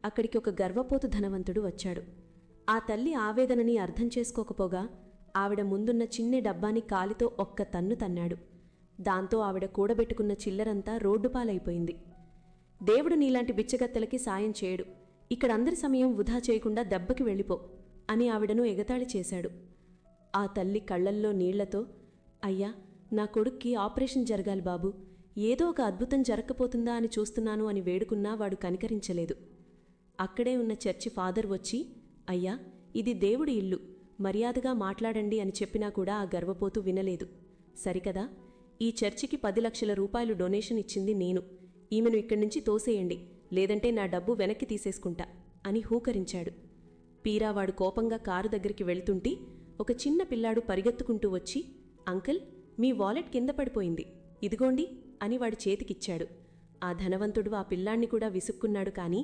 అక్కడికి ఒక గర్వపోతు ధనవంతుడు వచ్చాడు. ఆ తల్లి ఆవేదనని అర్థం చేసుకోకపోగా ఆవిడ ముందున్న చిన్ని డబ్బాని కాలితో ఒక్క తన్ను తన్నాడు. దాంతో ఆవిడ కూడబెట్టుకున్న చిల్లరంతా రోడ్డుపాలైపోయింది. దేవుడు నీలాంటి బిచ్చగత్తెలకి సాయం చేయడు, ఇక్కడందరి సమయం వృధా చేయకుండా దెబ్బకి వెళ్ళిపో అని ఆవిడను ఎగతాళి చేశాడు. ఆ తల్లి కళ్లల్లో నీళ్లతో, అయ్యా, నా కొడుక్కి ఆపరేషన్ జరగాలి బాబూ, ఏదో ఒక అద్భుతం జరగకపోతుందా అని చూస్తున్నాను అని వేడుకున్నా వాడు కనికరించలేదు. అక్కడే ఉన్న చర్చి ఫాదర్ వచ్చి, అయ్యా, ఇది దేవుడి ఇల్లు, మర్యాదగా మాట్లాడండి అని చెప్పినా కూడా ఆ గర్వపోతూ వినలేదు. సరికదా, ఈ చర్చికి 10 లక్షల రూపాయలు డొనేషన్ ఇచ్చింది నేను, ఈమెను ఇక్కడ్నుంచి తోసేయండి, లేదంటే నా డబ్బు వెనక్కి తీసేసుకుంటా అని హూకరించాడు. పీరావాడు కోపంగా కారు దగ్గరికి వెళ్తుంటే ఒక చిన్న పిల్లాడు పరిగెత్తుకుంటూ వచ్చి, అంకుల్, మీ వాలెట్ కింద పడిపోయింది, ఇదిగోండి అని వాడి చేతికిచ్చాడు. ఆ ధనవంతుడు ఆ పిల్లాణ్ణి కూడా విసుక్కున్నాడు, కానీ